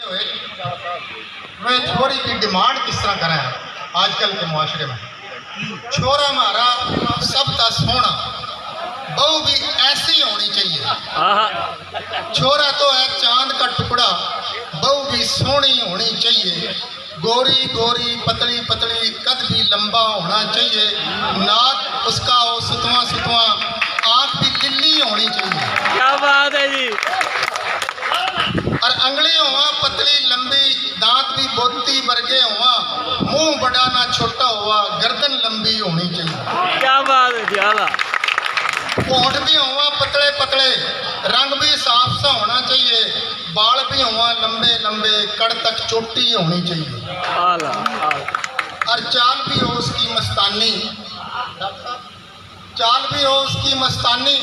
मैं छोरी की डिमांड किस तरह करें आजकल के मुआशरे में। छोरा हमारा सबका सोना, बहू भी ऐसी होनी चाहिए। छोरा तो है चांद का टुकड़ा, बहू भी सोनी होनी चाहिए। गोरी गोरी पतली पतली, कद भी लंबा होना चाहिए। नाक उसका हो सुतवा सुतवा, आँख भी दिल्ली होनी चाहिए। क्या बात है जी। और अंगली हुआ पतली लंबी, दांत भी बोती वर्गे हुआ, मुंह बड़ा ना छोटा हुआ, गर्दन लंबी होनी चाहिए। क्या बात है जी। आला होंठ भी हुआ पतले पतले, रंग भी साफ सा होना चाहिए। बाल भी हुआ लंबे लंबे, कड़ तक चोटी होनी चाहिए। आला और चाल भी हो उसकी मस्तानी, चाल भी हो उसकी मस्तानी,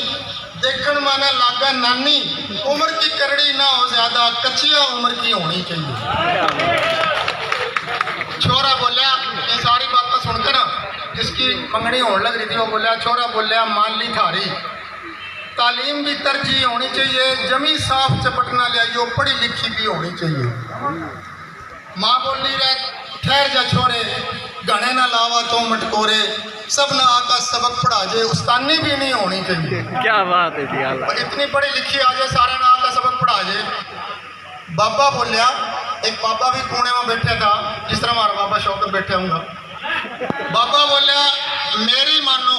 देखने माना लागा नानी। उम्र की करड़ी ना हो ज्यादा, कच्चिया उम्र की होनी चाहिए। छोरा बोलिया, ये सारी बातें सुनकर जिसकी मंगनी होने लग रही थी वो बोलिया, छोरा बोलिया मान ली थारी तालीम भी तरजीह होनी चाहिए। जमी साफ चपट ना लियाइयो, पढ़ी लिखी भी होनी चाहिए। माँ बोली रहे ठहर जा छोरे, गणे ना लावा तो मटकोरे, सब ना आका सबक पढ़ा जे, उस्तानी भी नहीं होनी चाहिए। क्या बात है जी। आला इतनी पढ़ी लिखी आ जाए, सारे ना आका सबक पढ़ा जे। बाबा बोलिया, एक बाबा भी कोने में बैठा था जिस तरह हमारा बाबा शौक बैठे होंगे। बाबा बोलिया मेरी मानो,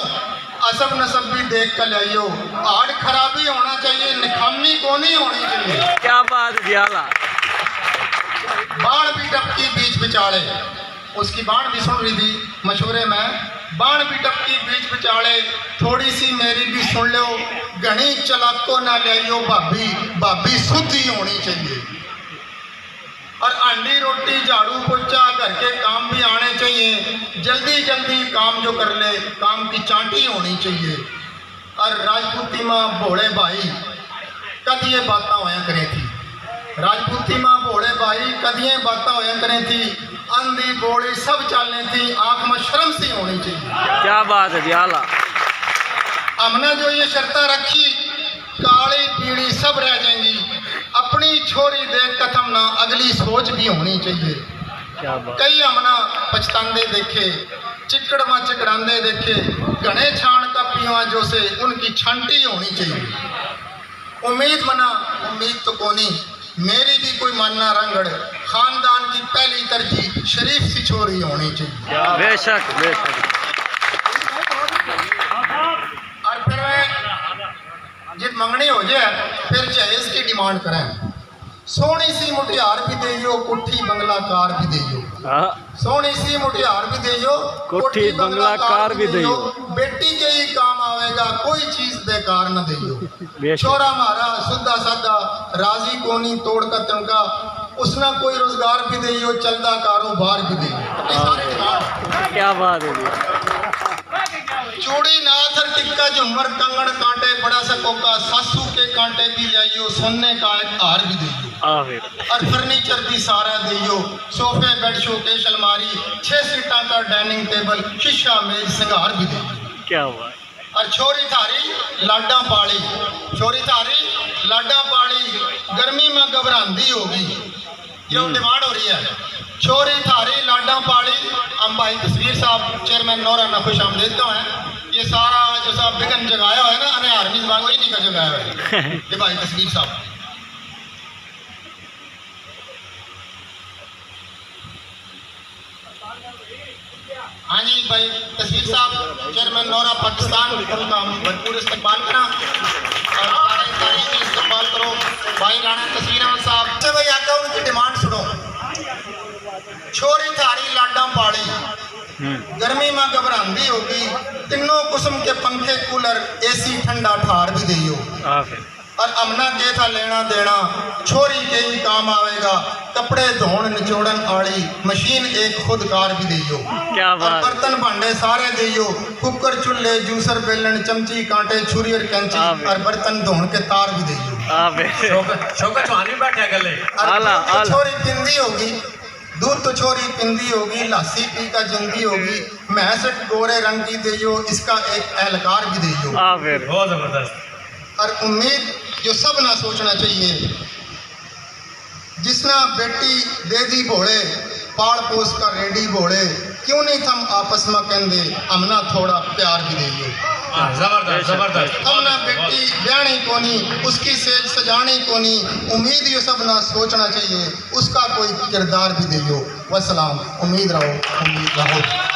असब नसब भी देख कर लाइयो, हार्ड खराबी होना चाहिए, निखामी को नहीं होनी चाहिए। क्या बात है जी। आला बाण भी टपकी बीच बिचाले, उसकी बाण भी सुन रही थी मशवरे में। बाण भी टपकी बीच बिचाले, थोड़ी सी मेरी भी सुन लो, घनी चलाको ना लाइयो भाभी, भाभी शुद्धि होनी चाहिए। और अंडी रोटी झाड़ू पोछा घर के काम भी आने चाहिए। जल्दी जल्दी काम जो कर ले, काम की चांटी होनी चाहिए। और राजपूती माँ भोले भाई कद ये बातें होया करें थी, राजपूती माँ भोले भाई कद ये बातें होया करें थी। अंधी बोली सब चलने थी, आँख में शर्म सी होनी चाहिए। क्या बात है जी। आला हमने जो ये शर्तें रखी, काली पीली सब रह जाएंगी। अपनी छोरी देख कथम ना, अगली सोच भी होनी चाहिए। क्या बात। कई हमना पछतांदे देखे, चिकड़ में चिकड़ांदे देखे, घने छाण का पीवा जो से, उनकी छांटी होनी चाहिए। उम्मीद मना उम्मीद तो कोनी, मेरी भी कोई मानना रंगड़, खानदान की पहली तरजीह शरीफ सी छोरी होनी चाहिए। बेशक बेशक। और फिर जब मंगनी हो जाए फिर जहेज की डिमांड करें। सोनी सी मुटियार भी देइयो, कोठी बंगला कार भी देइयो। सोनी सी मुटियार भी देइयो, कोठी बंगला कार भी देइयो। बेटी के ही काम आवेगा, कोई चीज बेकार न देइयो। छोरा मारा सुद्धा साधा, राजी कोनी तोड़ का तिनका, उसना कोई रोजगार भी देइयो, चलदा कारोबार भी देइयो। क्या बात है जी। चूड़ी नाथर टिक्का झुमर कंगन कांटे, बड़ा सा कोका सासू के कांटे भी लाइयो, सोने का एक हार भी देइयो। और फर्नीचर भी सारा देइयो, सोफे बेड शोकेश अलमारी, 6 सीटा का डाइनिंग टेबल, शीशा मेज सिंगार भी देइयो। क्या हुआ। और छोरी थारी लाडा पाली, छोरी थारी लाडा पाली, गर्मी में घबरांदी होगी, ये डिमांड हो रही है। छोरी थारी लाडा पाली। हम भाई तस्वीर साहब चेयरमैन नौरा ना खुश आमदेद तो हैं। ये सारा जो साहब बिगन जगाया हुआ है ना, अने आर्मी विभाग वही नहीं का जगाया हुआ है ये भाई तस्वीर साहब। हाँ जी भाई तस्वीर साहब चेयरमैन नौरा पाकिस्तान, उनका हम भरपूर इस्तेमाल करा और सारे इस्तेमाल करो। भाई राणा तस्वीर साहब से भाई आता उनकी डिमांड सुनो। छोरी थारी लाडा पाली, गर्मी में घबरांदी होगी, तीनों कुसुम के पंखे कूलर एसी ठंडा ठार भी दियो। और अमना के था लेना देना, छोरी के ही काम आवेगा, कपड़े धोन निचोड़न आड़ी, मशीन एक खुद कार भी दियो। क्या बात। और बर्तन भांडे सारे दियो, कुकर चूल्हे जूसर बेलन चमची कांटे छुरी और कैंची, और बर्तन धोन के तार भी दियो। छोरी पिंदी होगी, दूध तो छोरी पिंदी होगी, लासी पी का जिंदी होगी, भैंस गोरे रंग की दियो, इसका एक एहलकार भी दियो। बहुत जबरदस्त। और उम्मीद जो सब ना सोचना चाहिए, जिसना बेटी दे दी भोले पाल पोस का रेडी भोले क्यों नहीं थम आपस में कहते हमना थोड़ा प्यार भी दइयो। जबरदस्त जबरदस्त। हमना बेटी ब्याणी कोनी उसकी सेज सजानी कोनी उम्मीद ये सब ना सोचना चाहिए उसका कोई किरदार भी दइयो। वसलाम। उम्मीद रहो उम्मीद रहो।